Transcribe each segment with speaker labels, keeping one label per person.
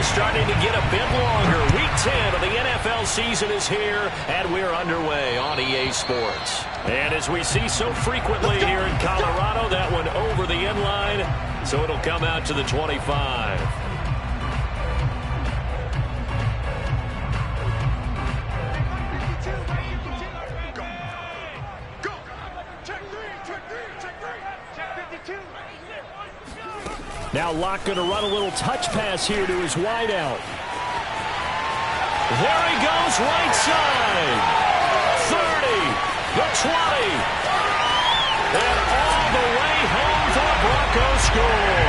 Speaker 1: schedule starting to get a bit longer. Week 10 of the NFL season is here, and we're underway on EA Sports. And as we see so frequently here in Colorado, that one over the end line, so it'll come out to the 25. Now Locke going to run a little touch pass here to his wideout. There he goes, right side. 30, the 20. And all the way home for a Broncos score.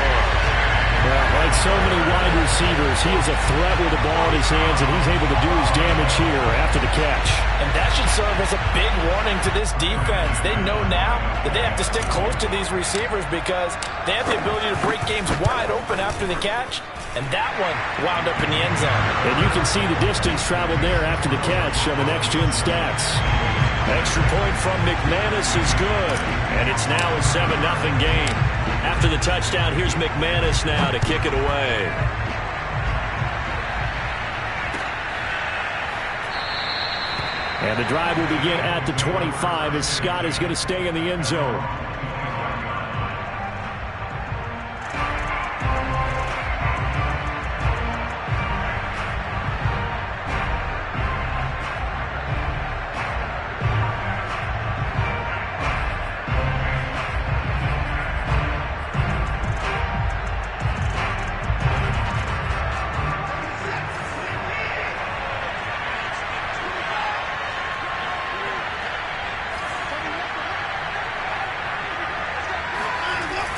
Speaker 1: Well, like so many wide receivers, he is a threat with the ball in his hands, and he's able to do his damage here after the catch.
Speaker 2: And that should serve as a big warning to this defense. They know now that they have to stick close to these receivers because they have the ability to break games wide open after the catch. And that one wound up in the end zone.
Speaker 1: And you can see the distance traveled there after the catch on the next-gen stats. Extra point from McManus is good. And it's now a 7-0 game. After the touchdown, here's McManus now to kick it away. And the drive will begin at the 25 as Scott is going to stay in the end zone.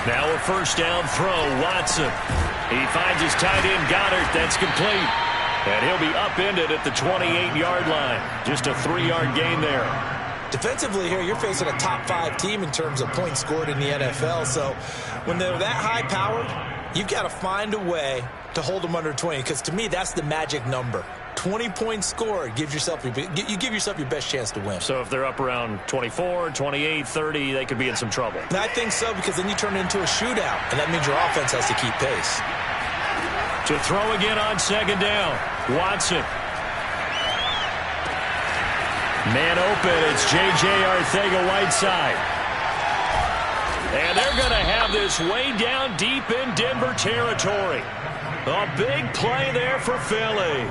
Speaker 1: Now a first down throw, Watson. He finds his tight end, Goddard. That's complete. And he'll be upended at the 28-yard line. Just a 3-yard gain there.
Speaker 2: Defensively here, you're facing a top-5 team in terms of points scored in the NFL. So when they're that high-powered, you've got to find a way to hold them under 20. Because to me, that's the magic number. 20 points scored, you give yourself your best chance to win.
Speaker 1: So if they're up around 24, 28, 30, they could be in some trouble.
Speaker 2: And I think so, because then you turn it into a shootout, and that means your offense has to keep pace.
Speaker 1: To throw again on second down, Watson. Man open, it's J.J. Arcega-Whiteside. And they're going to have this way down deep in Denver territory. A big play there for Philly.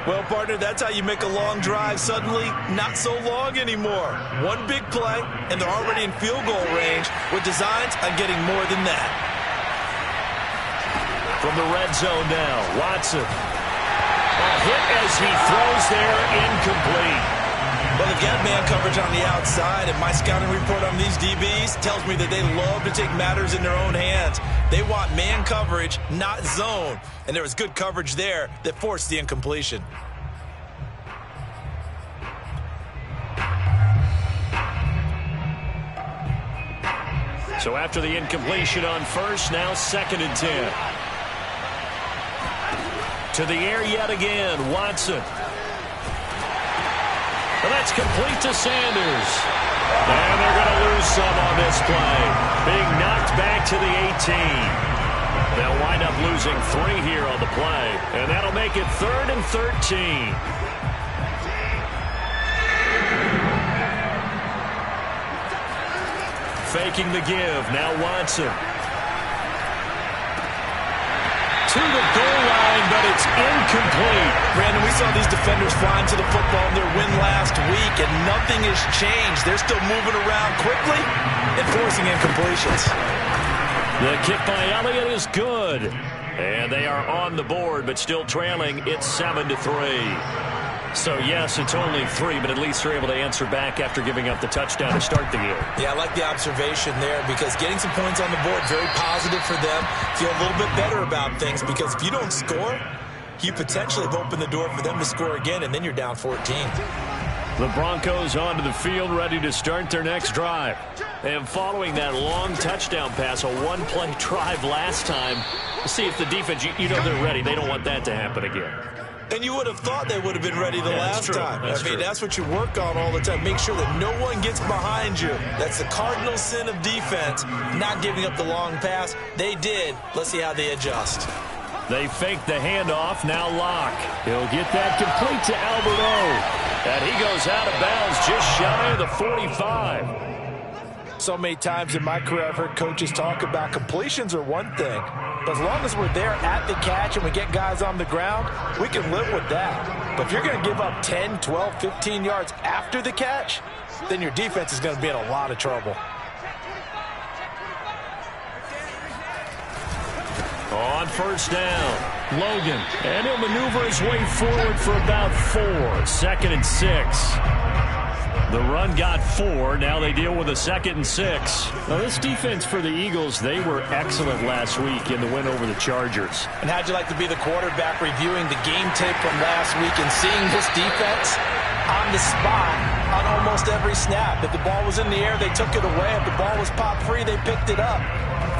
Speaker 2: Well, partner, that's how you make a long drive suddenly not so long anymore. One big play, and they're already in field goal range with designs on getting more than that.
Speaker 1: From the red zone now, Watson. A hit as he throws there, incomplete.
Speaker 2: Well, they've got man coverage on the outside, and my scouting report on these DBs tells me that they love to take matters in their own hands. They want man coverage, not zone. And there was good coverage there that forced the incompletion.
Speaker 1: So after the incompletion on first, now 2nd and 10. To the air yet again, Watson. And that's complete to Sanders. And they're going to lose some on this play. Being knocked back to the 18. They'll wind up losing 3 here on the play. And that'll make it 3rd and 13. Faking the give. Now Watson. To the goal line, but it's incomplete.
Speaker 2: Brandon, we saw these defenders flying to the football in their win last week, and nothing has changed. They're still moving around quickly and forcing incompletions.
Speaker 1: The kick by Elliott is good. And they are on the board, but still trailing. It's 7-3. So, yes, it's only 3, but at least they're able to answer back after giving up the touchdown to start the game.
Speaker 2: Yeah, I like the observation there because getting some points on the board, very positive for them. Feel a little bit better about things because if you don't score, you potentially have opened the door for them to score again, and then you're down 14.
Speaker 1: The Broncos onto the field, ready to start their next drive. And following that long touchdown pass, a one-play drive last time, see if the defense, you know they're ready. They don't want that to happen again.
Speaker 2: And you would have thought they would have been ready the last time.
Speaker 1: I mean,
Speaker 2: that's what you work on all the time. Make sure that no one gets behind you. That's the cardinal sin of defense, not giving up the long pass. They did. Let's see how they adjust.
Speaker 1: They fake the handoff. Now Locke. He'll get that complete to Alberto. And he goes out of bounds just shy of the 45.
Speaker 2: So many times in my career, I've heard coaches talk about completions are one thing. But as long as we're there at the catch and we get guys on the ground, we can live with that. But if you're going to give up 10, 12, 15 yards after the catch, then your defense is going to be in a lot of trouble.
Speaker 1: On first down, Logan. And he'll maneuver his way forward for about 4. 2nd and 6. The run got 4. Now they deal with a 2nd and 6. Now this defense for the Eagles, they were excellent last week in the win over the Chargers.
Speaker 2: And how'd you like to be the quarterback reviewing the game tape from last week and seeing this defense on the spot on almost every snap? If the ball was in the air, they took it away. If the ball was popped free, they picked it up.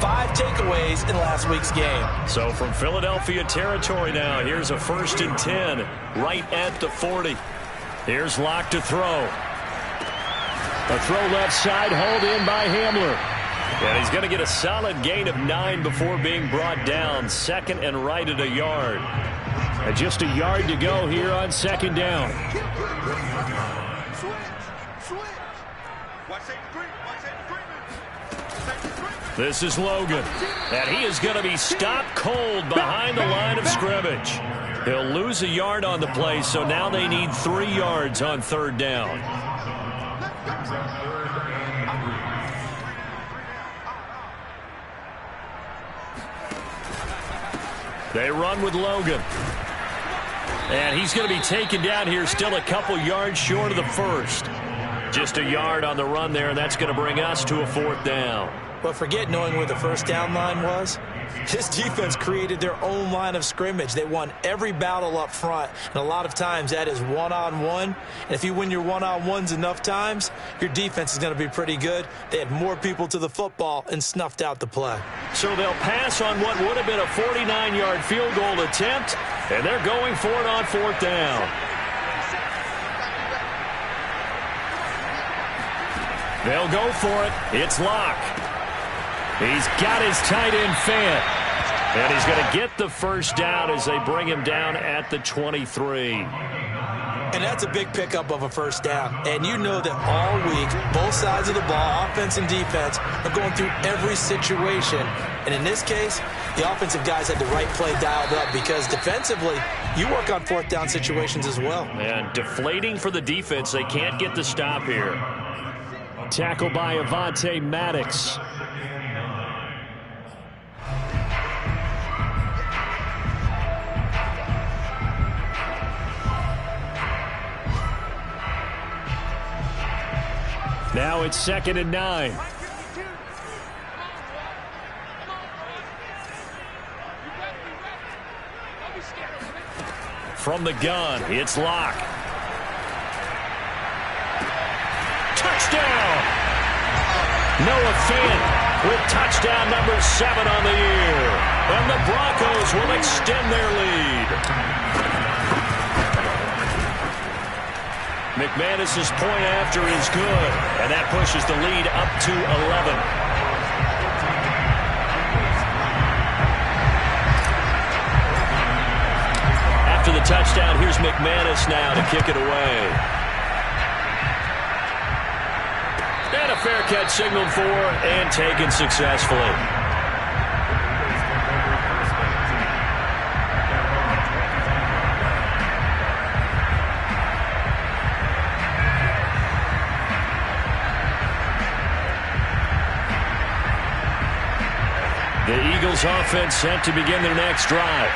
Speaker 2: 5 takeaways in last week's game. So
Speaker 1: from Philadelphia territory now, here's a 1st and 10 right at the 40. Here's Locke to throw. A throw left side, hauled in by Hamler. And he's going to get a solid gain of 9 before being brought down. 2nd and right at a yard. And just a yard to go here on 2nd down. This is Logan. And he is going to be stopped cold behind the line of scrimmage. He'll lose a yard on the play, so now they need 3 yards on 3rd down. They run with Logan. And he's going to be taken down here still a couple yards short of the 1st. Just a yard on the run there, and that's going to bring us to a 4th down.
Speaker 2: But forget knowing where the 1st down line was. This defense created their own line of scrimmage. They won every battle up front, and a lot of times that is one-on-one. And if you win your one-on-ones enough times, your defense is going to be pretty good. They had more people to the football and snuffed out the play.
Speaker 1: So they'll pass on what would have been a 49-yard field goal attempt, and they're going for it on 4th down. They'll go for it. It's Locke. He's got his tight end Fant. And he's going to get the 1st down as they bring him down at the 23.
Speaker 2: And that's a big pickup of a 1st down. And you know that all week, both sides of the ball, offense and defense, are going through every situation. And in this case, the offensive guys had the right play dialed up because defensively, you work on 4th down situations as well.
Speaker 1: And deflating for the defense. They can't get the stop here. Tackle by Avonte Maddox. Now it's 2nd and 9. From the gun, it's Locke. Touchdown! Noah Fant with touchdown number 7 on the year. And the Broncos will extend their lead. McManus's point after is good, and that pushes the lead up to 11. After the touchdown, here's McManus now to kick it away. And a fair catch signaled for and taken successfully. The Eagles offense set to begin their next drive.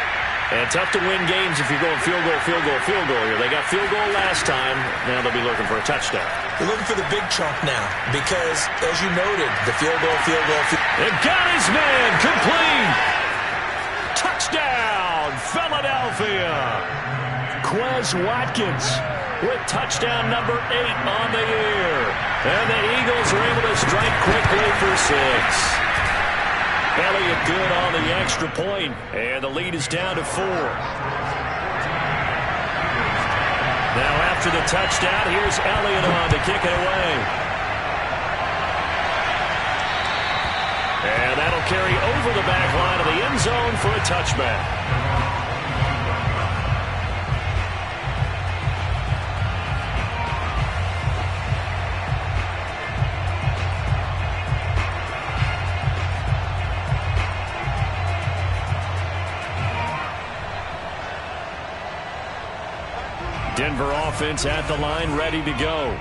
Speaker 1: And tough to win games if you're going field goal, field goal, field goal here. They got field goal last time. Now they'll be looking for a touchdown.
Speaker 2: They're looking for the big chunk now because, as you noted, the field goal,
Speaker 1: And got his man complete. Touchdown, Philadelphia. Quez Watkins with touchdown number 8 on the year. And the Eagles are able to strike quickly for 6. Elliott good on the extra point, and the lead is down to 4. Now after the touchdown, here's Elliott on to kick it away. And that'll carry over the back line of the end end zone for a touchback. Denver offense at the line, ready to go.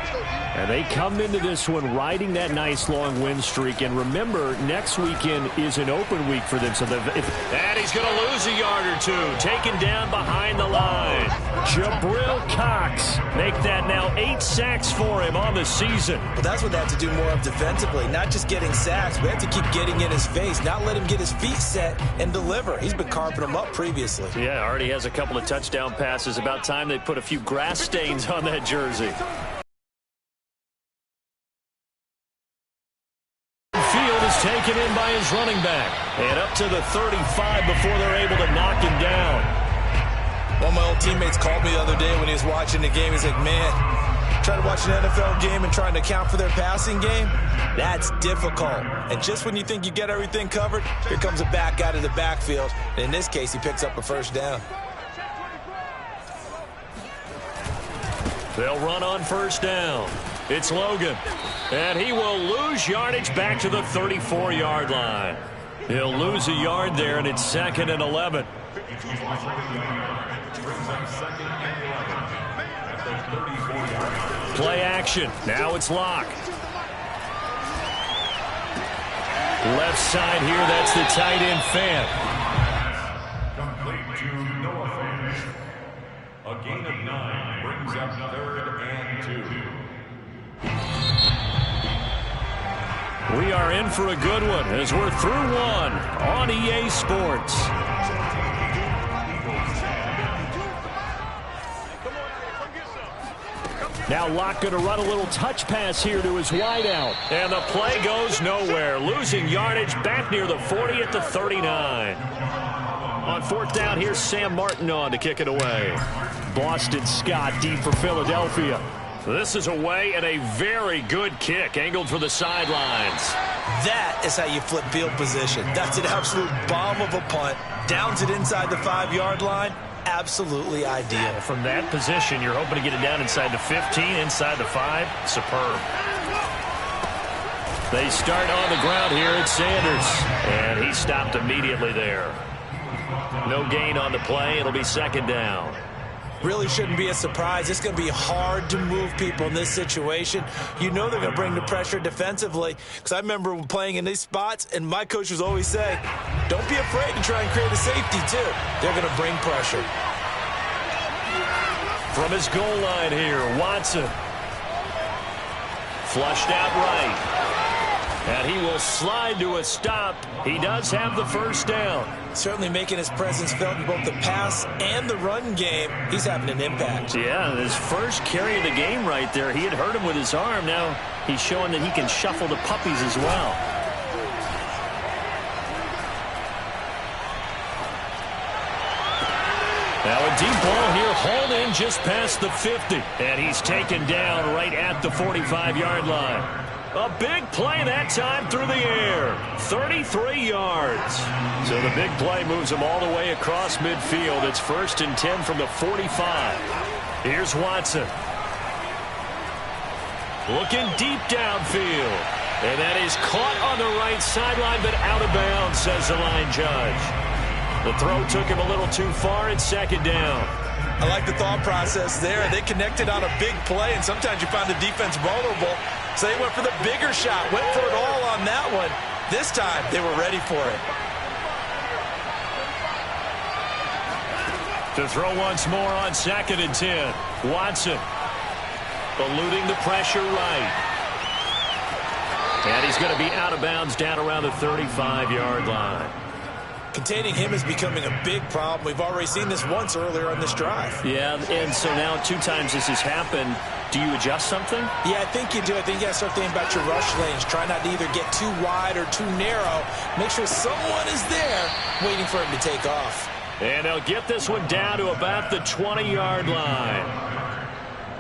Speaker 1: And they come into this one riding that nice long win streak. And remember, next weekend is an open week for them. So and he's going to lose a yard or two. Taken down behind the line. Jabril Cox make that now 8 sacks for him on the season.
Speaker 2: Well, that's what they have to do more of defensively. Not just getting sacks. We have to keep getting in his face. Not let him get his feet set and deliver. He's been carving them up previously.
Speaker 1: Yeah, already has a couple of touchdown passes. About time they put a few grass stains on that jersey. Field is taken in by his running back. And up to the 35 before they're able to knock him down.
Speaker 2: One of my old teammates called me the other day when he was watching the game. He's like, man, trying to watch an NFL game and trying to account for their passing game, that's difficult. And just when you think you get everything covered, here comes a back out of the backfield. And in this case, he picks up a first down.
Speaker 1: They'll run on first down. It's Logan. And he will lose yardage back to the 34-yard line. He'll lose a yard there, and it's 2nd and 11. Play action. Now it's Locke. Left side here, that's the tight end Fant.
Speaker 3: Complete to Noah Fant. A gain of 9 brings up 3rd and 2.
Speaker 1: We are in for a good one as we're through one on EA Sports. Now Locke going to run a little touch pass here to his wideout. And the play goes nowhere. Losing yardage back near the 40 at the 39. On 4th down, here's Sam Martin on to kick it away. Boston Scott deep for Philadelphia. This is away and a very good kick, angled for the sidelines.
Speaker 2: That is how you flip field position. That's an absolute bomb of a punt. Downs it inside the 5-yard line. Absolutely ideal.
Speaker 1: From that position, you're hoping to get it down inside the 15, inside the 5. Superb. They start on the ground here at Sanders. And he stopped immediately there. No gain on the play. It'll be 2nd down.
Speaker 2: Really shouldn't be a surprise. It's going to be hard to move people in this situation. You know they're going to bring the pressure defensively. Because I remember playing in these spots, and my coaches always say, don't be afraid to try and create a safety, too. They're going to bring pressure.
Speaker 1: From his goal line here, Watson. Flushed out right. And he will slide to a stop. He does have the first down.
Speaker 2: Certainly making his presence felt in both the pass and the run game. He's having an impact.
Speaker 1: Yeah, his first carry of the game right there. He had hurt him with his arm. Now he's showing that he can shuffle the puppies as well. Now a deep ball here, hauled in just past the 50. And he's taken down right at the 45-yard line. A big play that time through the air. 33 yards. So the big play moves him all the way across midfield. It's 1st and 10 from the 45. Here's Watson. Looking deep downfield. And that is caught on the right sideline, but out of bounds, says the line judge. The throw took him a little too far. It's 2nd down.
Speaker 2: I like the thought process there. They connected on a big play, and sometimes you find the defense vulnerable. So they went for the bigger shot, went for it all on that one. This time, they were ready for it.
Speaker 1: To throw once more on 2nd and 10. Watson eluding the pressure right. And he's going to be out of bounds down around the 35-yard line.
Speaker 2: Containing him is becoming a big problem. We've already seen this once earlier on this drive.
Speaker 1: Yeah, and so now 2 times this has happened. Do you adjust something?
Speaker 2: Yeah, I think you do. I think you got to start thinking about your rush lanes. Try not to either get too wide or too narrow. Make sure someone is there waiting for him to take off.
Speaker 1: And they'll get this one down to about the 20-yard line.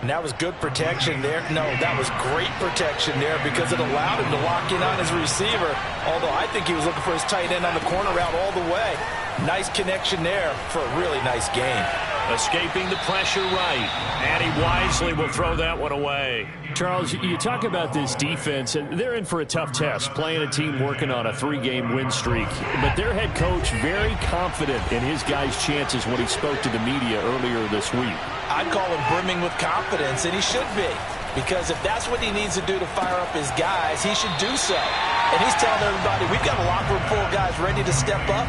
Speaker 2: And that was good protection there. No, that was great protection there because it allowed him to lock in on his receiver. Although I think he was looking for his tight end on the corner route all the way. Nice connection there for a really nice gain.
Speaker 1: Escaping the pressure right. And he wisely will throw that one away.
Speaker 4: Charles, you talk about this defense, and they're in for a tough test, playing a team working on a 3-game win streak. But their head coach very confident in his guys' chances when he spoke to the media earlier this week.
Speaker 2: I'd call him brimming with confidence, and he should be. Because if that's what he needs to do to fire up his guys, he should do so. And he's telling everybody, we've got a locker room full of guys ready to step up.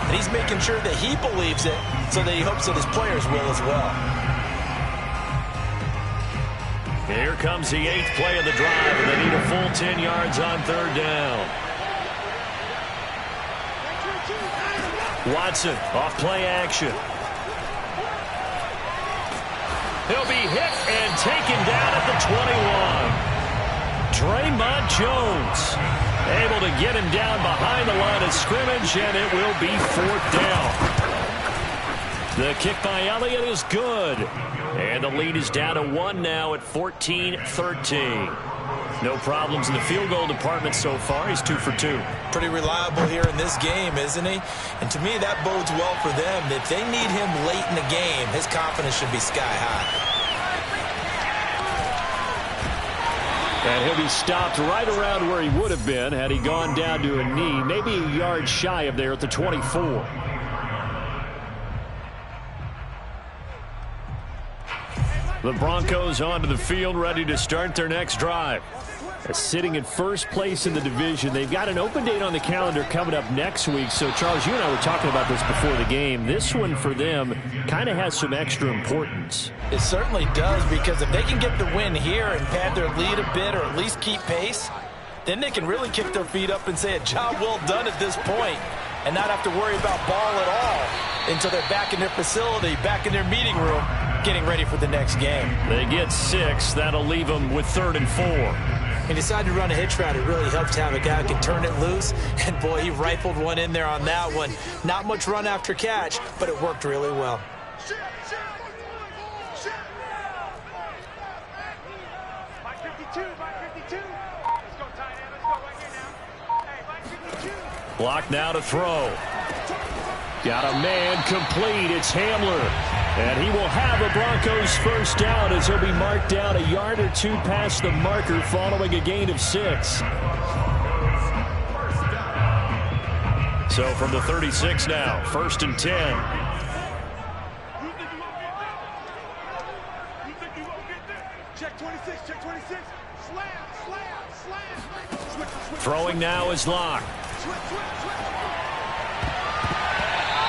Speaker 2: And he's making sure that he believes it so that he hopes that his players will as well.
Speaker 1: Here comes the 8th play of the drive, and they need a full 10 yards on 3rd down. Watson off play action. He'll be hit and taken down at the 21. Draymond Jones able to get him down behind the line of scrimmage, and it will be 4th down. The kick by Elliott is good. And the lead is down to 1 now at 14-13. No problems in the field goal department so far. He's 2 for 2.
Speaker 2: Pretty reliable here in this game, isn't he? And to me, that bodes well for them. If they need him late in the game, his confidence should be sky high.
Speaker 4: And he'll be stopped right around where he would have been had he gone down to a knee, maybe a yard shy of there at the 24. The Broncos onto the field, ready to start their next drive. Sitting in first place in the division. They've got an open date on the calendar coming up next week. So, Charles, you and I were talking about this before the game. This one for them kind of has some extra importance.
Speaker 2: It certainly does, because if they can get the win here and pad their lead a bit or at least keep pace, then they can really kick their feet up and say a job well done at this point and not have to worry about ball at all until they're back in their facility, back in their meeting room, getting ready for the next game.
Speaker 1: They get 6. That'll leave them with 3rd and 4.
Speaker 2: He decided to run a hitch route. It really helps to have a guy who can turn it loose. And, boy, he rifled one in there on that one. Not much run after catch, but it worked really well.
Speaker 1: Block now to throw. Got a man complete. It's Hamler. And he will have a Broncos first down as he'll be marked down a yard or 2 past the marker following a gain of 6. So from the 36 now, 1st and 10. Throwing now is Locke.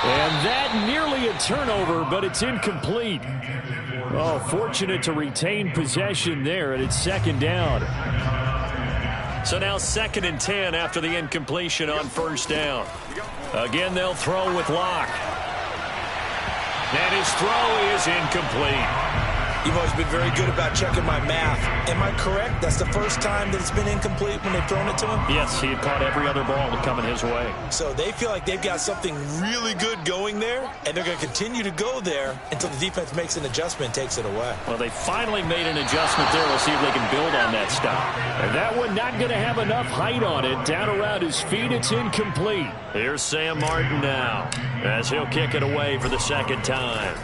Speaker 1: And that nearly a turnover, but it's incomplete. Oh, fortunate to retain possession there, and it's 2nd down. So now 2nd and 10 after the incompletion on 1st down. Again, they'll throw with Locke. And his throw is incomplete.
Speaker 2: You've always been very good about checking my math. Am I correct? That's the first time that it's been incomplete when they've thrown it to him?
Speaker 1: Yes, he had caught every other ball coming his way.
Speaker 2: So they feel like they've got something really good going there, and they're going to continue to go there until the defense makes an adjustment and takes it away.
Speaker 1: Well, they finally made an adjustment there. We'll see if they can build on that stop.
Speaker 4: And that one not going to have enough height on it. Down around his feet, it's incomplete.
Speaker 1: Here's Sam Martin now as he'll kick it away for the 2nd time.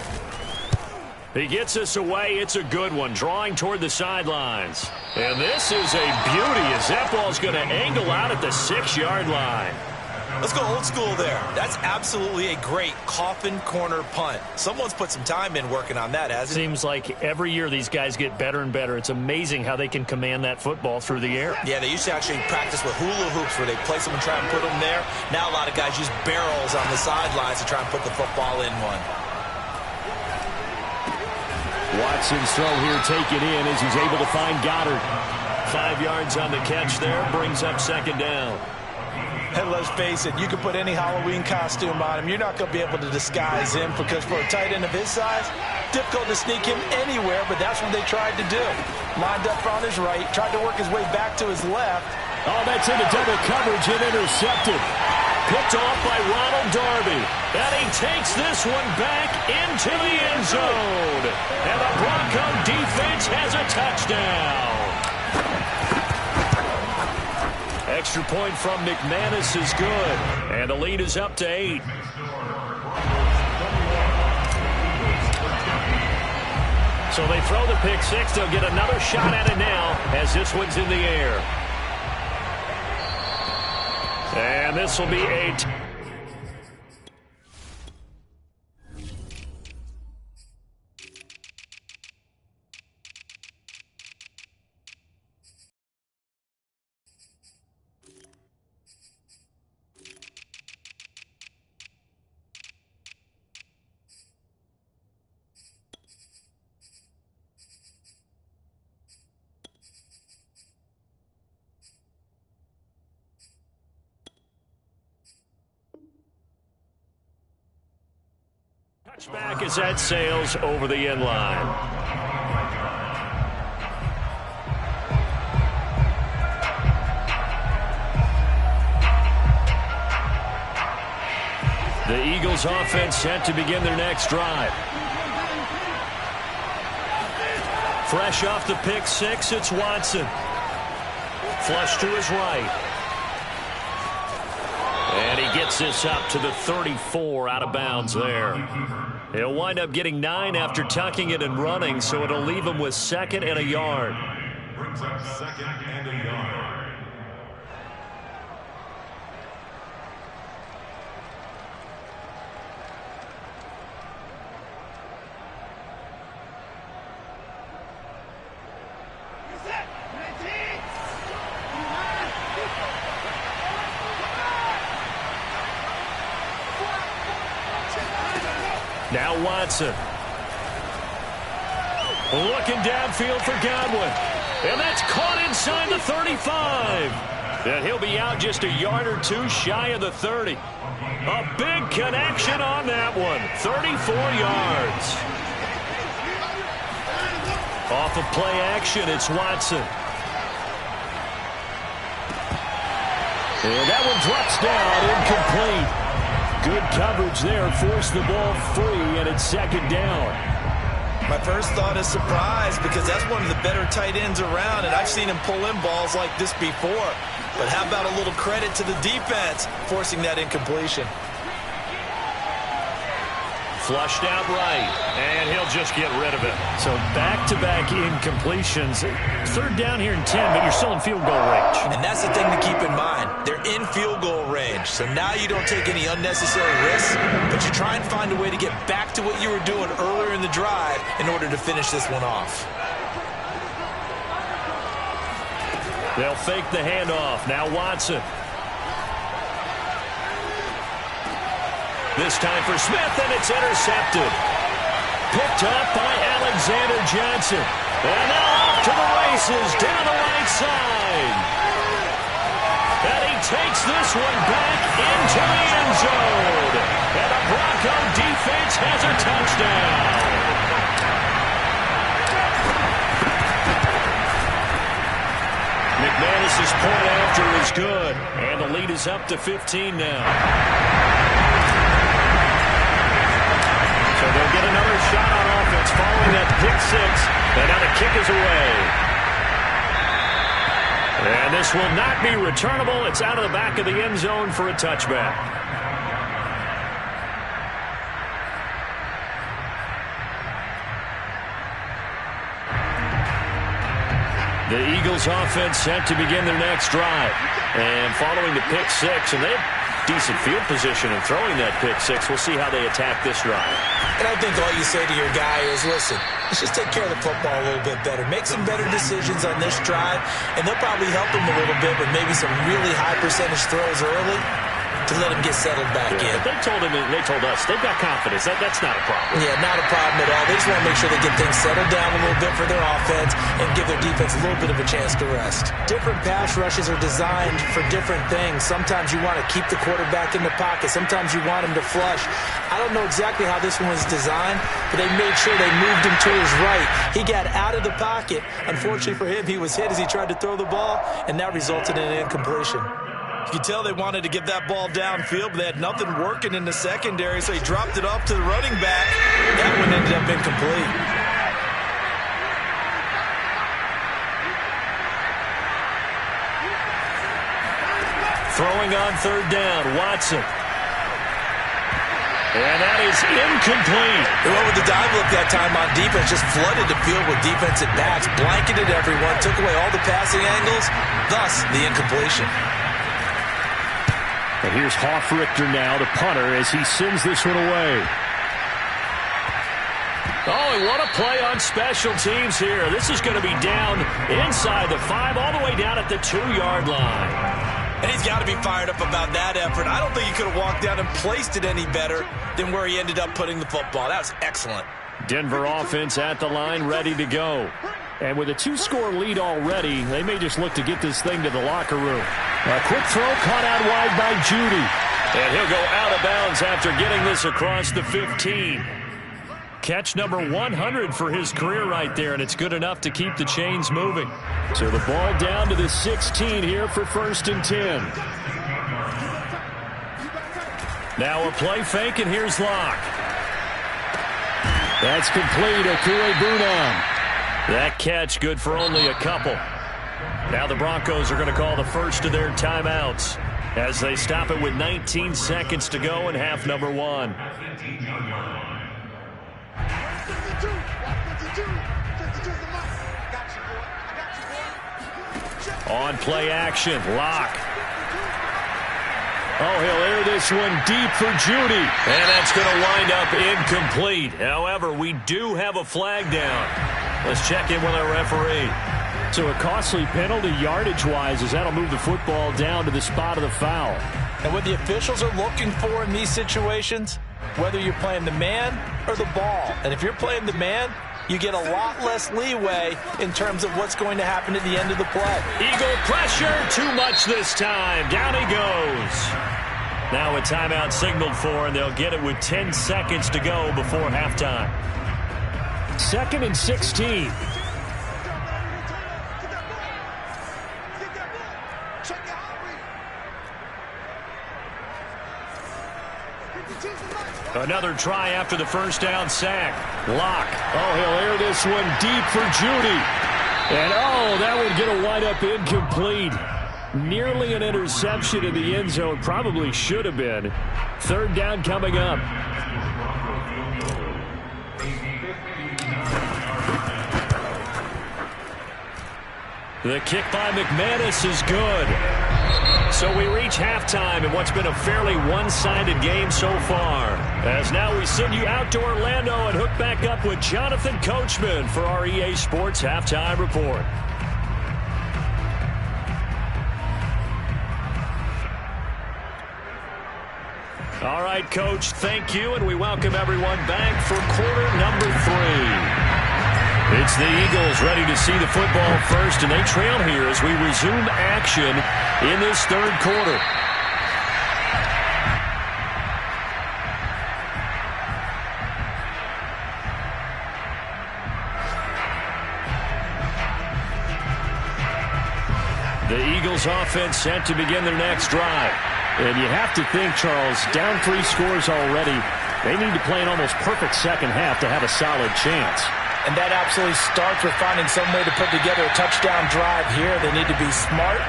Speaker 1: He gets us away. It's a good one, drawing toward the sidelines. And this is a beauty as that ball's going to angle out at the 6-yard line.
Speaker 2: Let's go old school there. That's absolutely a great coffin corner punt. Someone's put some time in working on that, hasn't it?
Speaker 1: Seems like every year these guys get better and better. It's amazing how they can command that football through the air.
Speaker 2: Yeah, they used to actually practice with hula hoops where they place them and try and put them there. Now a lot of guys use barrels on the sidelines to try and put the football in one.
Speaker 4: Watson's throw here taken in as he's able to find Goddard.
Speaker 1: 5 yards on the catch there, brings up 2nd down.
Speaker 2: And let's face it, you can put any Halloween costume on him. You're not going to be able to disguise him because for a tight end of his size, difficult to sneak him anywhere, but that's what they tried to do. Lined up on his right, tried to work his way back to his left.
Speaker 4: Oh, that's into double coverage and intercepted.
Speaker 1: Picked off by Ronald Darby. And he takes this one back into the end zone. And the Bronco defense has a touchdown. Extra point from McManus is good. And the lead is up to 8. So they throw the pick six. They'll get another shot at it now as this one's in the air. And this will be 8. Touchback as that sails over the end line. The Eagles offense set to begin their next drive. Fresh off the pick six, it's Watson. Flush to his right. And he gets this up to the 34, out of bounds there. He'll wind up getting 9 after tucking it and running, so it'll leave him with 2nd and a yard.
Speaker 3: Brings up 2nd and a yard.
Speaker 1: Now Watson. Looking downfield for Godwin. And that's caught inside the 35. And he'll be out just a yard or two shy of the 30. A big connection on that one. 34 yards. Off of play action, it's Watson. And that one drops down, incomplete. Good coverage there, forced the ball free, and it's 2nd down.
Speaker 2: My first thought is surprise, because that's one of the better tight ends around, and I've seen him pull in balls like this before. But how about a little credit to the defense forcing that incompletion?
Speaker 1: Flushed out right, and he'll just get rid of it.
Speaker 4: So back-to-back incompletions. 3rd down here in 10, but you're still in field goal range.
Speaker 2: And that's the thing to keep in mind. They're in field goal range, so now you don't take any unnecessary risks, but you try and find a way to get back to what you were doing earlier in the drive in order to finish this one off.
Speaker 1: They'll fake the handoff. Now Watson. This time for Smith, and it's intercepted. Picked up by Alexander Johnson. And now off to the races, down the right side. And he takes this one back into the end zone. And the Bronco defense has a touchdown. McManus's point after is good. And the lead is up to 15 now. So they'll get another shot on offense following that pick six. And now the kick is away. And this will not be returnable. It's out of the back of the end zone for a touchback. The Eagles offense set to begin their next drive. And following the pick six, and they have decent field position in throwing that pick six. We'll see how they attack this drive.
Speaker 2: And I think all you say to your guy is, listen, let's just take care of the football a little bit better. Make some better decisions on this drive, and they'll probably help him a little bit with maybe some really high percentage throws early to let him get settled back in.
Speaker 1: They told him, they told us, they've got confidence. That's not a problem.
Speaker 2: Yeah, not a problem at all. They just want to make sure they get things settled down a little bit for their offense and give their defense a little bit of a chance to rest. Different pass rushes are designed for different things. Sometimes you want to keep the quarterback in the pocket. Sometimes you want him to flush. I don't know exactly how this one was designed, but they made sure they moved him to his right. He got out of the pocket. Unfortunately for him, he was hit as he tried to throw the ball, and that resulted in an incompletion. You could tell they wanted to get that ball downfield, but they had nothing working in the secondary, so he dropped it off to the running back. That one ended up incomplete.
Speaker 4: Throwing on third down, Watson. And that is incomplete.
Speaker 2: They went with the dive look that time on defense, just flooded the field with defensive backs, blanketed everyone, took away all the passing angles, thus the incompletion.
Speaker 4: And here's Hofrichter now, the punter, as he sends this one away. Oh, and what a play on special teams here. This is going to be down inside the 5, all the way down at the 2-yard line.
Speaker 2: And he's got to be fired up about that effort. I don't think he could have walked down and placed it any better than where he ended up putting the football. That was excellent.
Speaker 4: Denver offense at the line, ready to go. And with a 2-score lead already, they may just look to get this thing to the locker room. A quick throw caught out wide by Judy. And he'll go out of bounds after getting this across the 15. Catch number 100 for his career right there, and it's good enough to keep the chains moving. So the ball down to the 16 here for 1st and 10. Now a play fake, and here's Locke. That's complete. Okue-Bunam. That catch good for only a couple. Now the Broncos are going to call the first of their timeouts as they stop it with 19 seconds to go in half number 1. On play action, Locke. Oh, he'll air this one deep for Judy. And that's going to wind up incomplete. However, we do have a flag down. Let's check in with our referee. So a costly penalty yardage-wise, as that'll move the football down to the spot of the foul.
Speaker 2: And what the officials are looking for in these situations, whether you're playing the man or the ball. And if you're playing the man, you get a lot less leeway in terms of what's going to happen at the end of the play.
Speaker 4: Eagle pressure, too much this time. Down he goes. Now a timeout signaled for, and they'll get it with 10 seconds to go before halftime. 2nd and 16. Another try after the first down sack. Locke. Oh, he'll air this one deep for Judy. And, oh, that one going to wind up incomplete. Nearly an interception in the end zone. Probably should have been. 3rd down coming up. The kick by McManus is good. So we reach halftime in what's been a fairly one-sided game so far. As now we send you out to Orlando and hook back up with Jonathan Coachman for our EA Sports Halftime Report. All right, Coach, thank you, and we welcome everyone back for quarter number 3. It's the Eagles ready to see the football first, and they trail here as we resume action in this 3rd quarter. The Eagles offense set to begin their next drive. And you have to think, Charles, down 3 scores already, they need to play an almost perfect second half to have a solid chance.
Speaker 2: And that absolutely starts with finding some way to put together a touchdown drive here. They need to be smart,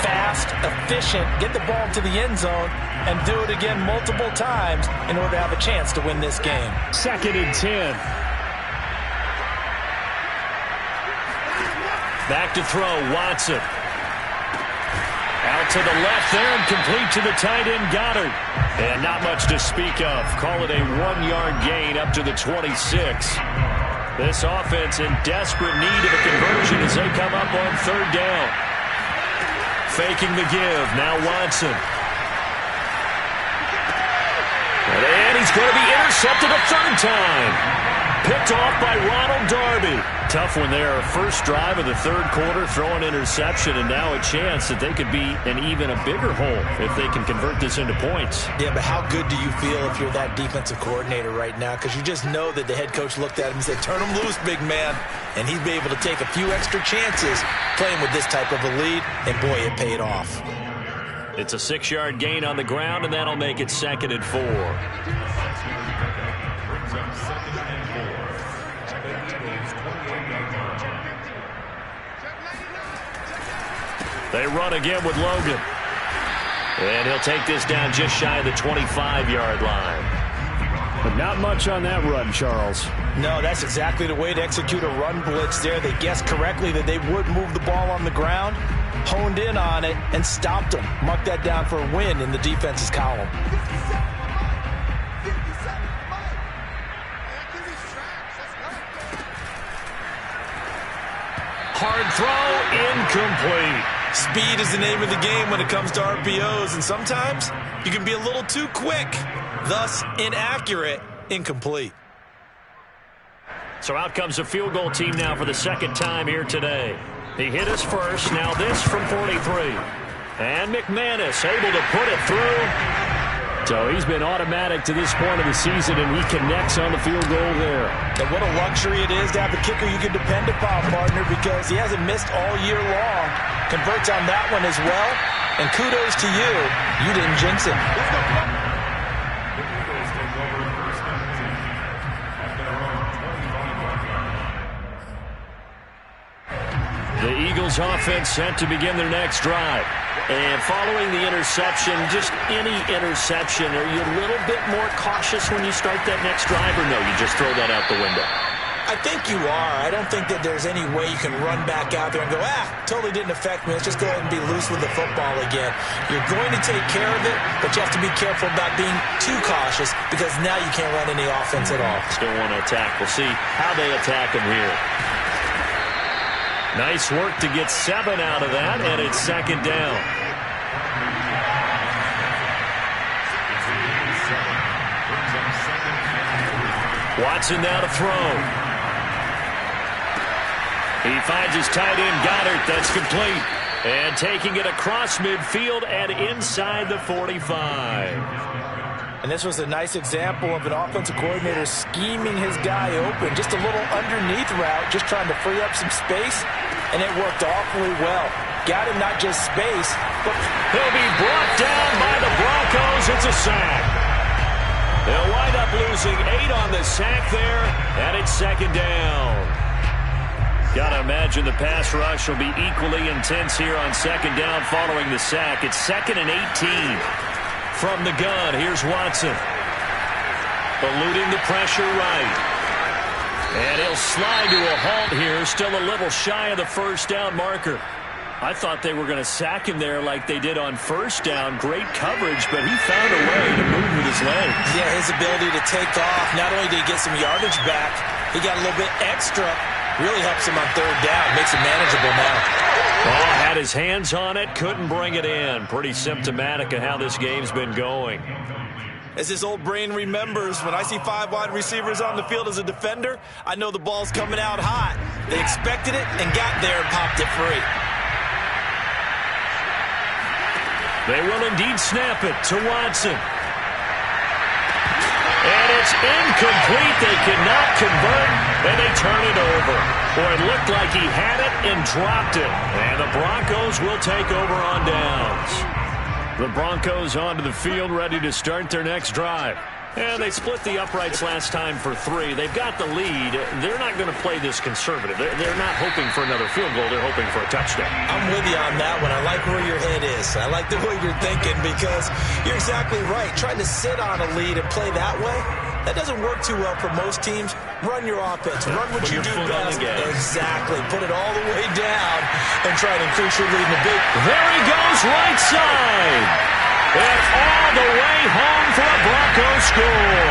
Speaker 2: fast, efficient, get the ball to the end zone, and do it again multiple times in order to have a chance to win this game.
Speaker 4: 2nd and 10. Back to throw, Watson. Out to the left there and complete to the tight end, Goddard. And not much to speak of. Call it a 1-yard gain up to the 26. This offense in desperate need of a conversion as they come up on 3rd down. Faking the give. Now Watson. And he's going to be intercepted a 3rd time. Picked off by Ronald Darby. Tough one there. First drive of the 3rd quarter, throw an interception, and now a chance that they could be in even a bigger hole if they can convert this into points.
Speaker 2: Yeah, but how good do you feel if you're that defensive coordinator right now? Because you just know that the head coach looked at him and said, turn him loose, big man. And he'd be able to take a few extra chances playing with this type of a lead, and boy, it paid off.
Speaker 4: It's a 6-yard gain on the ground, and that'll make it 2nd and 4. They run again with Logan. And he'll take this down just shy of the 25-yard line.
Speaker 1: But not much on that run, Charles.
Speaker 2: No, that's exactly the way to execute a run blitz there. They guessed correctly that they would move the ball on the ground, honed in on it, and stopped them. Mark that down for a win in the defense's column.
Speaker 4: Hard throw, incomplete.
Speaker 2: Speed is the name of the game when it comes to RPOs, and sometimes you can be a little too quick, thus inaccurate, incomplete.
Speaker 4: So out comes a field goal team now for the 2nd time here today. He hit us first, now this from 43. And McManus able to put it through.
Speaker 1: So he's been automatic to this point of the season, and he connects on the field goal there.
Speaker 2: And what a luxury it is to have a kicker you can depend upon, partner, because he hasn't missed all year long. Converts on that one as well. And kudos to you. You didn't jinx him.
Speaker 4: The Eagles offense set to begin their next drive. And following the interception, just any interception, are you a little bit more cautious when you start that next drive, or no, you just throw that out the window?
Speaker 2: I think you are. I don't think that there's any way you can run back out there and go, totally didn't affect me. Let's just go ahead and be loose with the football again. You're going to take care of it, but you have to be careful about being too cautious because now you can't run any offense at all.
Speaker 4: Still want to attack. We'll see how they attack him here. Nice work to get 7 out of that, and it's 2nd down. Watson now to throw. He finds his tight end, Goddard. That's complete. And taking it across midfield and inside the 45.
Speaker 2: And this was a nice example of an offensive coordinator scheming his guy open. Just a little underneath route, just trying to free up some space, and it worked awfully well. Got him not just space, but
Speaker 4: he'll be brought down by the Broncos. It's a sack. They'll wind up losing 8 on the sack there, and it's 2nd down. Gotta imagine the pass rush will be equally intense here on 2nd down following the sack. It's 2nd and 18. From the gun, here's Watson. Eluding the pressure right. And he'll slide to a halt here, still a little shy of the 1st down marker. I thought they were going to sack him there like they did on 1st down. Great coverage, but he found a way to move with his legs.
Speaker 2: Yeah, his ability to take off, not only did he get some yardage back, he got a little bit extra. Really helps him on 3rd down, makes it manageable now.
Speaker 4: Oh, had his hands on it, couldn't bring it in. Pretty symptomatic of how this game's been going.
Speaker 2: As his old brain remembers, when I see 5 wide receivers on the field as a defender, I know the ball's coming out hot. They expected it and got there and popped it free.
Speaker 4: They will indeed snap it to Watson. And it's incomplete. They cannot convert, and they turn it over. Boy, it looked like he had it and dropped it. And the Broncos will take over on downs. The Broncos onto the field, ready to start their next drive. And they split the uprights last time for 3. They've got the lead. They're not going to play this conservative. They're not hoping for another field goal. They're hoping for a touchdown.
Speaker 2: I'm with you on that one. I like where your head is. I like the way you're thinking because you're exactly right. Trying to sit on a lead and play that way, that doesn't work too well for most teams. Run your offense. Run what you do best. Exactly. Put it all the way down and try to increase your lead in the big.
Speaker 4: There he goes, right side. And all the way home for a Broncos score.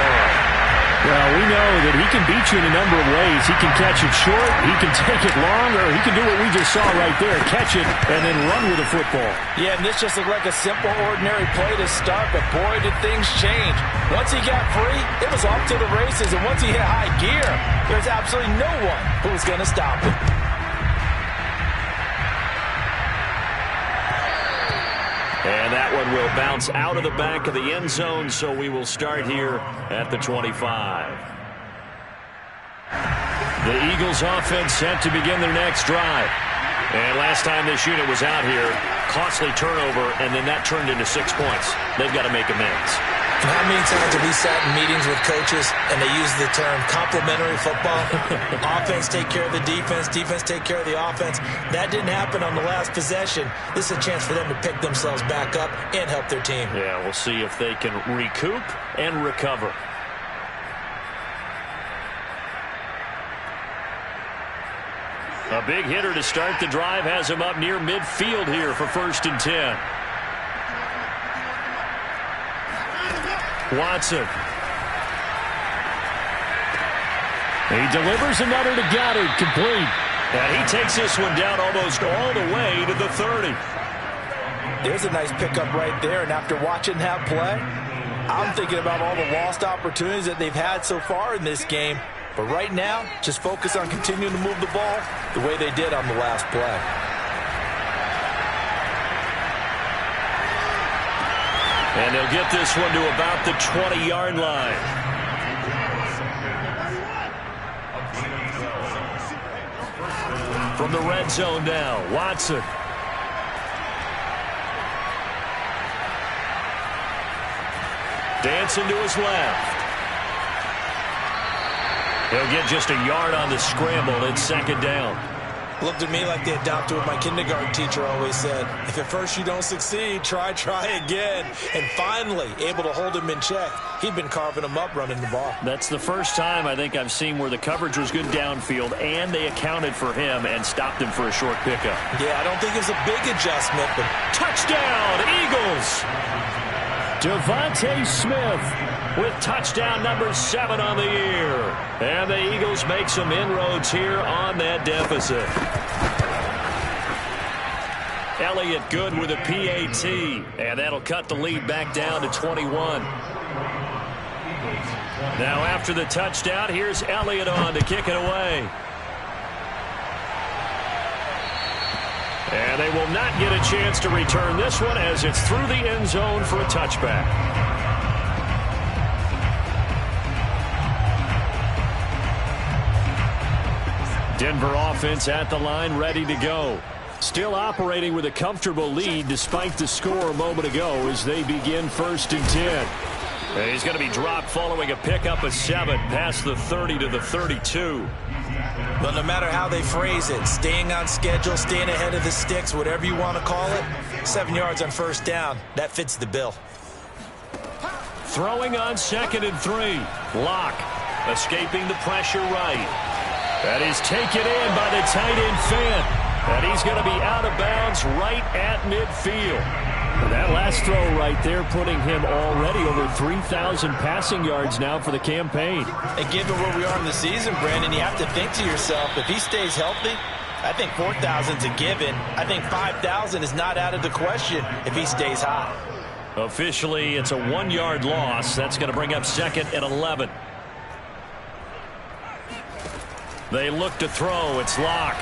Speaker 1: Well, we know that he can beat you in a number of ways. He can catch it short, he can take it long, or he can do what we just saw right there, catch it and then run with the football.
Speaker 2: Yeah, and this just looked like a simple, ordinary play to start, but boy, did things change. Once he got free, it was off to the races, and once he hit high gear, there's absolutely no one who was going to stop him.
Speaker 4: And that one will bounce out of the back of the end zone, so we will start here at the 25. The Eagles offense set to begin their next drive. And last time this unit was out here, costly turnover, and then that turned into 6 points. They've got to make amends.
Speaker 2: And how many times have we sat in meetings with coaches and they use the term complementary football? Offense take care of the defense, defense take care of the offense. That didn't happen on the last possession. This is a chance for them to pick themselves back up and help their team.
Speaker 4: Yeah, we'll see if they can recoup and recover. A big hitter to start the drive has him up near midfield here for 1st and 10. Watson. He delivers another to Goddard, complete. And he takes this one down almost all the way to the 30.
Speaker 2: There's a nice pickup right there, and after watching that play, I'm thinking about all the lost opportunities that they've had so far in this game. But right now, just focus on continuing to move the ball the way they did on the last play.
Speaker 4: And they'll get this one to about the 20-yard line. From the red zone now, Watson. Dancing to his left. He'll get just a yard on the scramble. It's 2nd down.
Speaker 2: Looked at me like they adopted what my kindergarten teacher always said. If at first you don't succeed, try again. And finally, able to hold him in check. He'd been carving him up running the ball.
Speaker 4: That's the first time I think I've seen where the coverage was good downfield, and they accounted for him and stopped him for a short pickup.
Speaker 2: Yeah, I don't think it's a big adjustment, but
Speaker 4: touchdown, Eagles! Devontae Smith with touchdown number 7 on the year. And the Eagles make some inroads here on that deficit. Elliott good with a PAT, and that'll cut the lead back down to 21. Now after the touchdown, here's Elliott on to kick it away. And they will not get a chance to return this one as it's through the end zone for a touchback. Denver offense at the line, ready to go. Still operating with a comfortable lead despite the score a moment ago as they begin 1st and 10. And he's going to be dropped following a pickup of 7 past the 30 to the 32.
Speaker 2: But no matter how they phrase it, staying on schedule, staying ahead of the sticks, whatever you want to call it, 7 yards on 1st down, that fits the bill.
Speaker 4: Throwing on 2nd and 3. Locke escaping the pressure right. That is taken in by the tight end Fant. And he's going to be out of bounds right at midfield. And that last throw right there putting him already over 3,000 passing yards now for the campaign.
Speaker 2: And given where we are in the season, Brandon, you have to think to yourself, if he stays healthy, I think 4,000's a given. I think 5,000 is not out of the question if he stays high.
Speaker 4: Officially, it's a 1-yard loss. That's going to bring up 2nd and 11. They look to throw. It's Locke.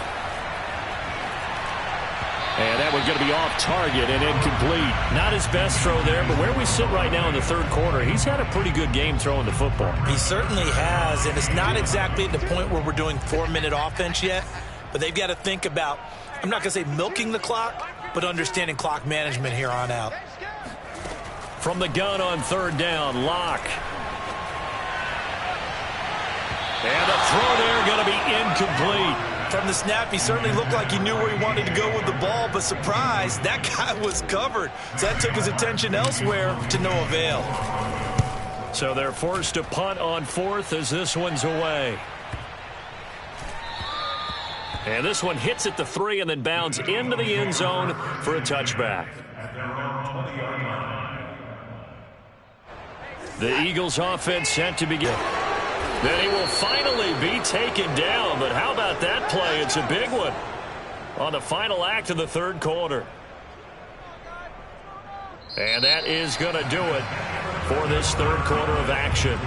Speaker 4: And that one's going to be off target and incomplete. Not his best throw there, but where we sit right now in the 3rd quarter, he's had a pretty good game throwing the football.
Speaker 2: He certainly has, and it's not exactly at the point where we're doing 4-minute offense yet, but they've got to think about, I'm not going to say milking the clock, but understanding clock management here on out.
Speaker 4: From the gun on 3rd down, Locke. And the throw there going to be incomplete.
Speaker 2: From the snap, he certainly looked like he knew where he wanted to go with the ball, but surprise, that guy was covered. So that took his attention elsewhere to no avail.
Speaker 4: So they're forced to punt on 4th as this one's away. And this one hits at the 3 and then bounds into the end zone for a touchback. The Eagles offense set to begin. Then he will finally be taken down, but how about that play? It's a big one on the final act of the 3rd quarter. And that is going to do it for this 3rd quarter of action.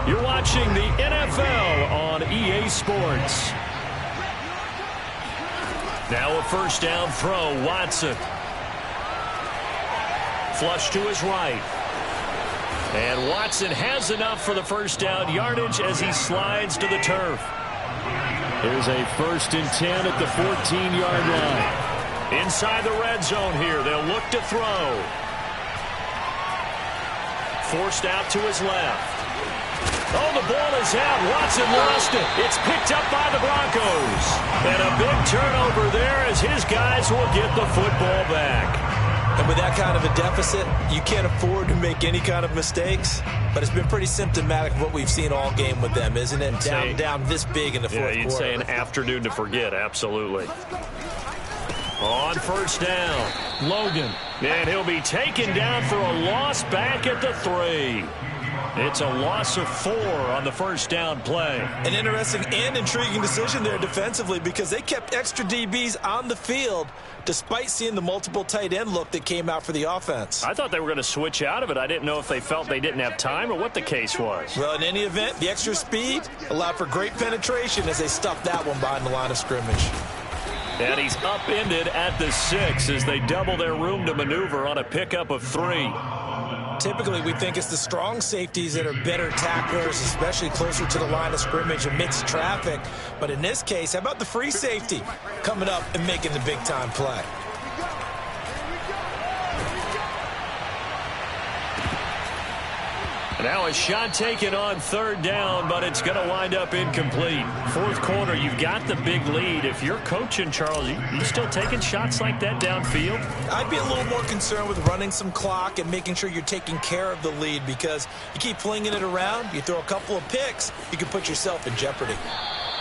Speaker 4: You're watching the NFL on EA Sports. Now a 1st down throw, Watson. Flush to his right. And Watson has enough for the 1st down yardage as he slides to the turf. Here's a 1st and 10 at the 14-yard line. Inside the red zone here. They'll look to throw. Forced out to his left. Oh, the ball is out. Watson lost it. It's picked up by the Broncos. And a big turnover there as his guys will get the football back.
Speaker 2: And with that kind of a deficit, you can't afford to make any kind of mistakes. But it's been pretty symptomatic of what we've seen all game with them, isn't it? Down this big in the fourth quarter.
Speaker 4: Yeah, you'd say an afternoon to forget, absolutely. On first down, Logan. And he'll be taken down for a loss back at the 3. It's a loss of 4 on the first down play.
Speaker 2: An interesting and intriguing decision there defensively because they kept extra DBs on the field despite seeing the multiple tight end look that came out for the offense.
Speaker 4: I thought they were going to switch out of it. I didn't know if they felt they didn't have time or what the case was.
Speaker 2: Well, in any event, the extra speed allowed for great penetration as they stuffed that one behind the line of scrimmage.
Speaker 4: And he's upended at the 6 as they double their room to maneuver on a pickup of 3.
Speaker 2: Typically, we think it's the strong safeties that are better tacklers, especially closer to the line of scrimmage amidst traffic. But in this case, how about the free safety coming up and making the big-time play?
Speaker 4: Now a shot taken on third down, but it's going to wind up incomplete. Fourth quarter, you've got the big lead. If you're coaching, Charles, you still taking shots like that downfield?
Speaker 2: I'd be a little more concerned with running some clock and making sure you're taking care of the lead because you keep flinging it around, you throw a couple of picks, you can put yourself in jeopardy.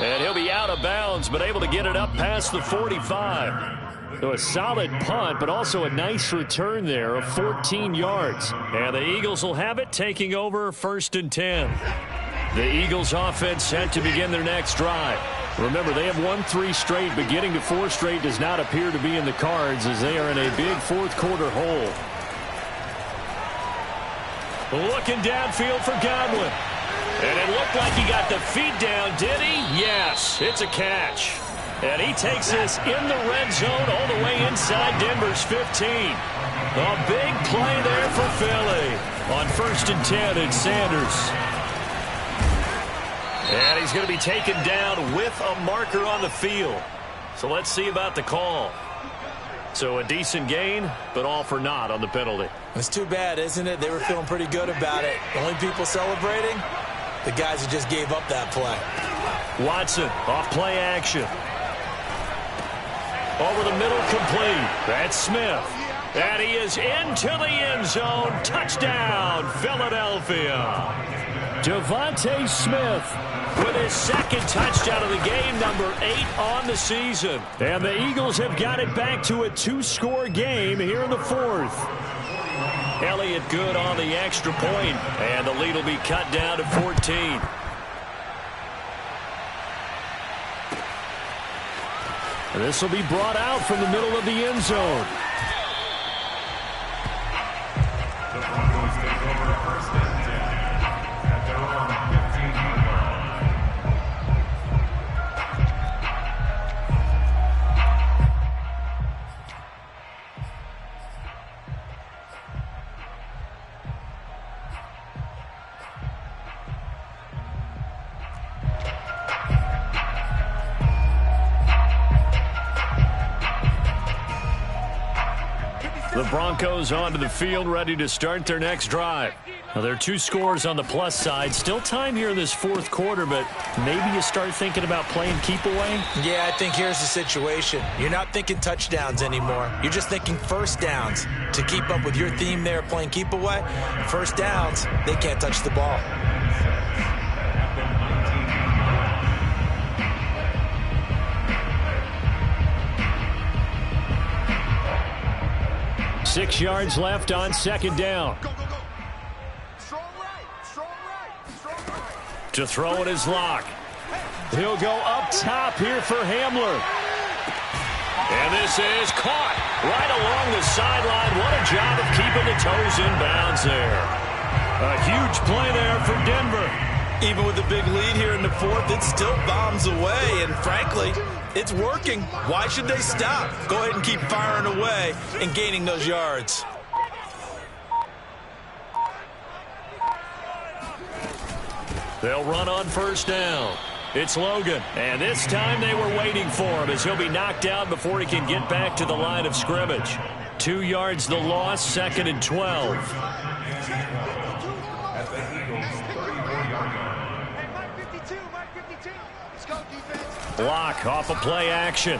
Speaker 4: And he'll be out of bounds, but able to get it up past the 45. So a solid punt, but also a nice return there of 14 yards. And the Eagles will have it, taking over 1st and 10. The Eagles offense set to begin their next drive. Remember, they have won 3 straight, but getting to 4 straight does not appear to be in the cards as they are in a big fourth quarter hole. Looking downfield for Godwin. And it looked like he got the feet down, did he? Yes, it's a catch. And he takes this in the red zone all the way inside Denver's 15. A big play there for Philly. On 1st and 10, it's Sanders. And he's going to be taken down with a marker on the field. So let's see about the call. So a decent gain, but all for naught on the penalty.
Speaker 2: It's too bad, isn't it? They were feeling pretty good about it. The only people celebrating, the guys who just gave up that play.
Speaker 4: Watson off play action. Over the middle, complete. That's Smith. And he is into the end zone. Touchdown, Philadelphia. Devontae Smith with his 2nd touchdown of the game, number 8 on the season. And the Eagles have got it back to a 2-score game here in the 4th. Elliott good on the extra point, and the lead will be cut down to 14. And this will be brought out from the middle of the end zone.
Speaker 3: The Broncos take over 1st and 10 at their own 15-yard line.
Speaker 4: The Broncos onto the field, ready to start their next drive. Now, there are 2 scores on the plus side. Still time here in this 4th quarter, but maybe you start thinking about playing keep away?
Speaker 2: Yeah, I think here's the situation. You're not thinking touchdowns anymore. You're just thinking first downs. To keep up with your theme there, playing keep away, first downs, they can't touch the ball.
Speaker 4: 6 yards left on 2nd down. To throw it is Locke. He'll go up top here for Hamler. And this is caught right along the sideline. What a job of keeping the toes in bounds there. A huge play there for Denver.
Speaker 2: Even with the big lead here in the 4th, it still bombs away. And frankly, it's working. Why should they stop? Go ahead and keep firing away and gaining those yards.
Speaker 4: They'll run on 1st down. It's Logan. And this time they were waiting for him as he'll be knocked down before he can get back to the line of scrimmage. 2 yards the loss, 2nd and 12.
Speaker 3: At the Eagles' 34-yard line.
Speaker 4: Block off a play action.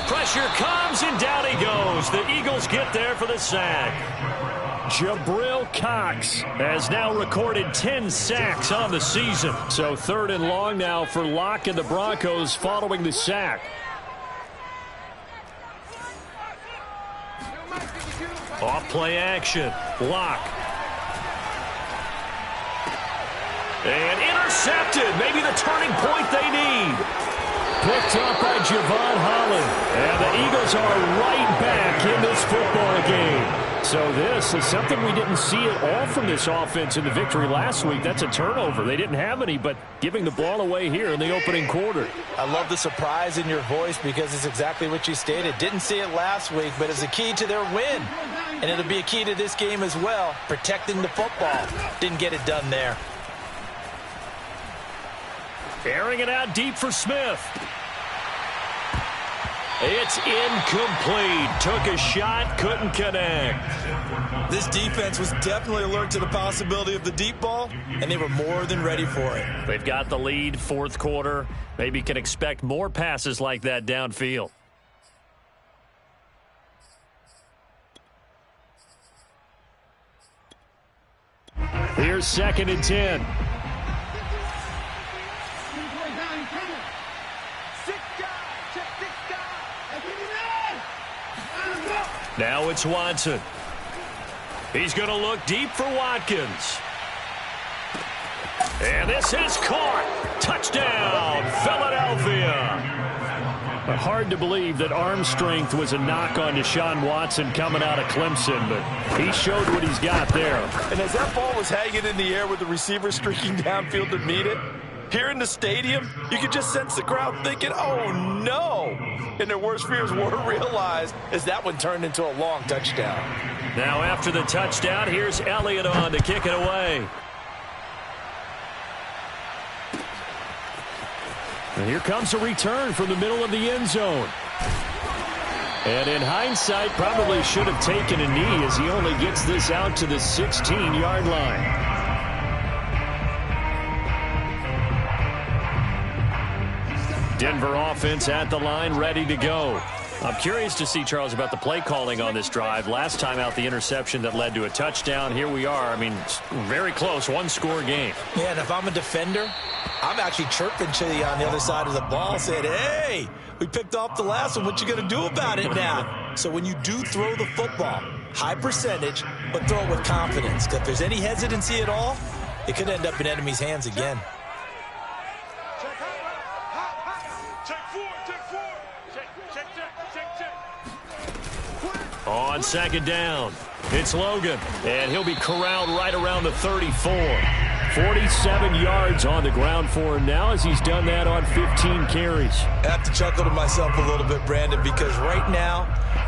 Speaker 4: Pressure comes, and down he goes. The Eagles get there for the sack. Jabril Cox has now recorded 10 sacks on the season. So 3rd and long now for Locke and the Broncos following the sack. Off play action. Locke. And intercepted. Maybe the turning point they need. Picked up by Javon Holland. And the Eagles are right back in this football game. So this is something we didn't see at all from this offense in the victory last week. That's a turnover. They didn't have any, but giving the ball away here in the opening quarter.
Speaker 2: I love the surprise in your voice because it's exactly what you stated. Didn't see it last week, but it's a key to their win. And it'll be a key to this game as well, protecting the football. Didn't get it done there.
Speaker 4: Airing it out deep for Smith. It's incomplete. Took a shot, couldn't connect.
Speaker 2: This defense was definitely alert to the possibility of the deep ball, and they were more than ready for it.
Speaker 4: They've got the lead, 4th quarter. Maybe can expect more passes like that downfield. Here's 2nd and 10. Now it's Watson. He's going to look deep for Watkins. And this is caught. Touchdown, Philadelphia. Hard to believe that arm strength was a knock on Deshaun Watson coming out of Clemson, but he showed what he's got there.
Speaker 2: And as that ball was hanging in the air with the receiver streaking downfield to meet it, here in the stadium, you could just sense the crowd thinking, oh, no. And their worst fears were realized as that one turned into a long touchdown.
Speaker 4: Now after the touchdown, here's Elliott on to kick it away. And here comes a return from the middle of the end zone. And in hindsight, probably should have taken a knee as he only gets this out to the 16-yard line. Denver offense at the line, ready to go. I'm curious to see, Charles, about the play calling on this drive. Last time out, the interception that led to a touchdown. Here we are. I mean, very close, 1-score game.
Speaker 2: Yeah, and if I'm a defender, I'm actually chirping to you on the other side of the ball, saying, hey, we picked off the last one. What you going to do about it now? So when you do throw the football, high percentage, but throw it with confidence. Because if there's any hesitancy at all, it could end up in enemy's hands again.
Speaker 4: On 2nd down, it's Logan, and he'll be corralled right around the 34. 47 yards on the ground for him now as he's done that on 15 carries.
Speaker 2: I have to chuckle to myself a little bit, Brandon, because right now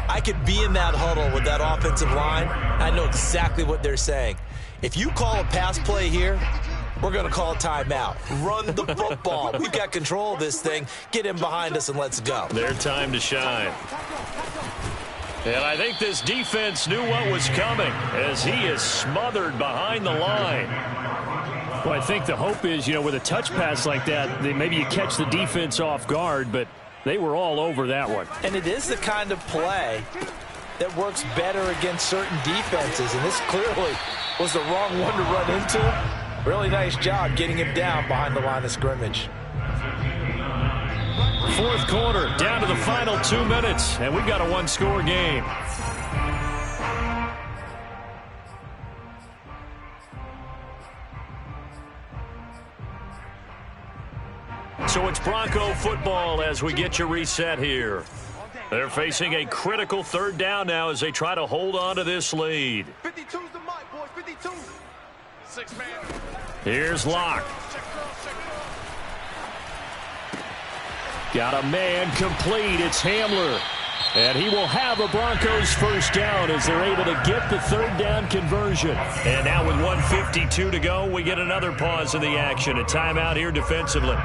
Speaker 2: I could be in that huddle with that offensive line. I know exactly what they're saying. If you call a pass play here, we're going to call a timeout. Run the football. We've got control of this thing. Get in behind us and let's go.
Speaker 4: Their time to shine. And I think this defense knew what was coming as he is smothered behind the line. Well, I think the hope is, with a touch pass like that, maybe you catch the defense off guard, but they were all over that one.
Speaker 2: And it is the kind of play that works better against certain defenses, and this clearly was the wrong one to run into. Really nice job getting him down behind the line of scrimmage.
Speaker 4: 4th quarter, down to the final 2 minutes, and we've got a 1-score game. So it's Bronco football as we get you reset here. They're facing a critical 3rd down now as they try to hold on to this lead.
Speaker 5: 52's the mic, boys, 52. 6-man.
Speaker 4: Here's Locke. Got a man complete. It's Hamler. And he will have a Broncos first down as they're able to get the third down conversion. And now with 1:52 to go, we get another pause in the action. A timeout here defensively.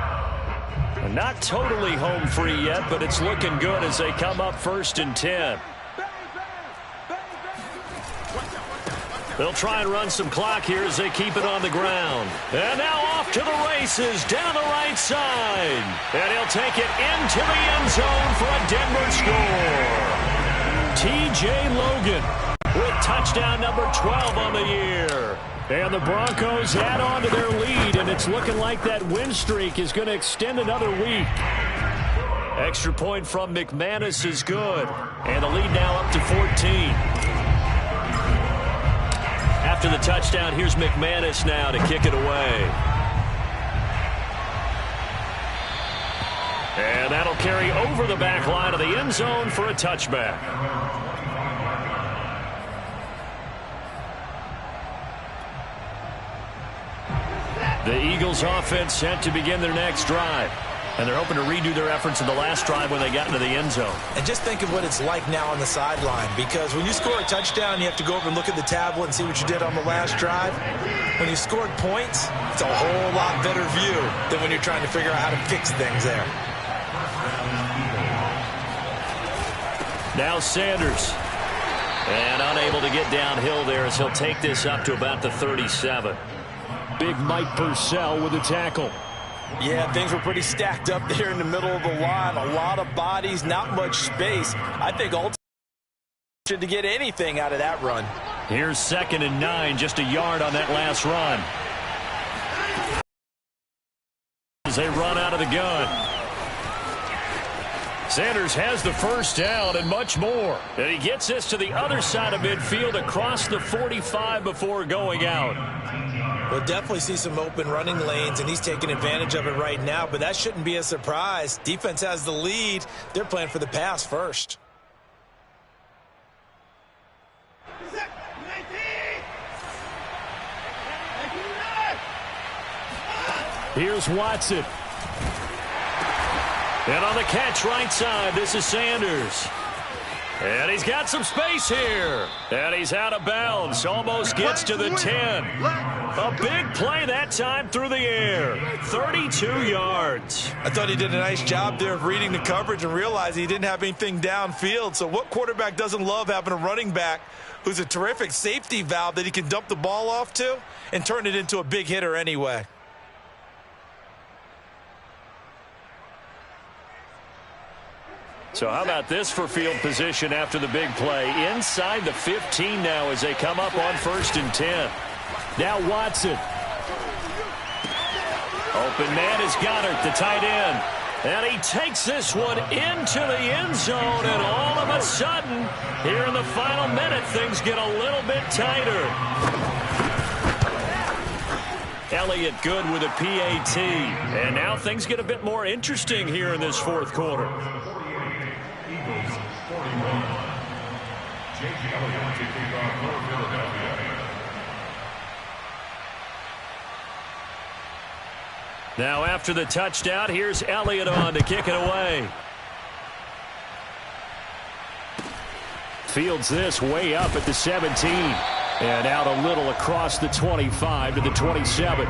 Speaker 4: Not totally home free yet, but it's looking good as they come up 1st and 10. They'll try and run some clock here as they keep it on the ground. And now off to the races down the right side. And he'll take it into the end zone for a Denver score. T.J. Logan with touchdown number 12 on the year. And the Broncos add on to their lead, and it's looking like that win streak is going to extend another week. Extra point from McManus is good. And the lead now up to 14. After the touchdown, here's McManus now to kick it away. And that'll carry over the back line of the end zone for a touchback. The Eagles offense set to begin their next drive. And they're hoping to redo their efforts in the last drive when they got into the end zone.
Speaker 2: And just think of what it's like now on the sideline, because when you score a touchdown, you have to go over and look at the tablet and see what you did on the last drive. When you scored points, it's a whole lot better view than when you're trying to figure out how to fix things there.
Speaker 4: Now Sanders. And unable to get downhill there as he'll take this up to about the 37. Big Mike Purcell with a tackle.
Speaker 2: Yeah, things were pretty stacked up there in the middle of the line. A lot of bodies, not much space. I think ultimately to get anything out of that run.
Speaker 4: Here's 2nd and 9, just a yard on that last run. As they run out of the gun. Sanders has the first down and much more. And he gets this to the other side of midfield across the 45 before going out.
Speaker 2: We'll definitely see some open running lanes, and he's taking advantage of it right now, but that shouldn't be a surprise. Defense has the lead. They're playing for the pass first.
Speaker 4: Here's Watson. And on the catch right side, this is Sanders. And he's got some space here. And he's out of bounds. Almost gets to the 10. A big play that time through the air. 32 yards.
Speaker 2: I thought he did a nice job there of reading the coverage and realizing he didn't have anything downfield. So what quarterback doesn't love having a running back who's a terrific safety valve that he can dump the ball off to and turn it into a big hitter anyway?
Speaker 4: So how about this for field position after the big play? Inside the 15 now as they come up on 1st and 10. Now Watson. Open man is Goddard, the tight end. And he takes this one into the end zone. And all of a sudden, here in the final minute, things get a little bit tighter. Elliott good with a PAT. And now things get a bit more interesting here in this 4th quarter.
Speaker 3: Eagles 41. Jake Elliott taking on Philadelphia.
Speaker 4: Now after the touchdown, here's Elliott on to kick it away. Fields this way up at the 17. And out a little across the 25 to the 27.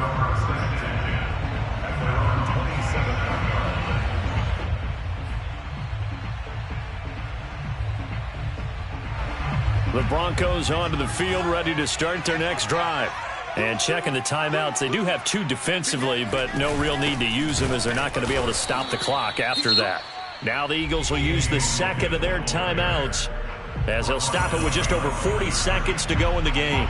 Speaker 4: The Broncos onto the field, ready to start their next drive. And checking the timeouts, they do have 2 defensively, but no real need to use them as they're not going to be able to stop the clock after that. Now the Eagles will use the 2nd of their timeouts as they'll stop it with just over 40 seconds to go in the game.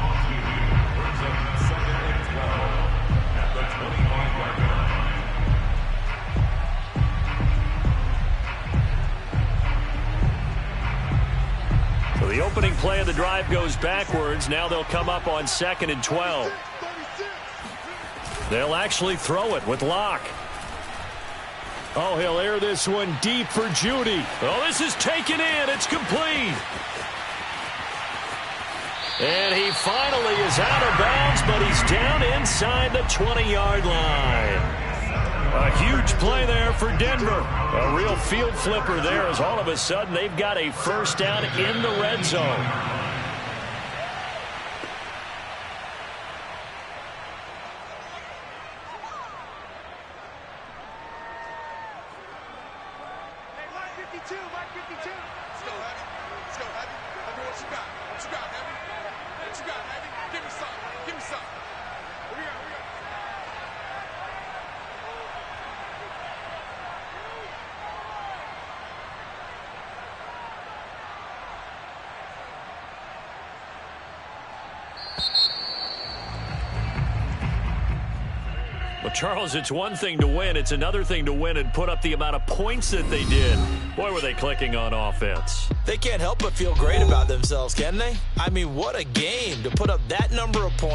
Speaker 4: So the opening play of the drive goes backwards. Now they'll come up on 2nd and 12. They'll actually throw it with Locke. Oh, he'll air this one deep for Judy. Oh, this is taken in. It's complete. And he finally is out of bounds, but he's down inside the 20-yard line. A huge play there for Denver. A real field flipper there as all of a sudden they've got a first down in the red zone. Well, Charles, it's one thing to win. It's another thing to win and put up the amount of points that they did. Boy, were they clicking on offense.
Speaker 2: They can't help but feel great about themselves, can they? I mean, what a game to put up that number of points.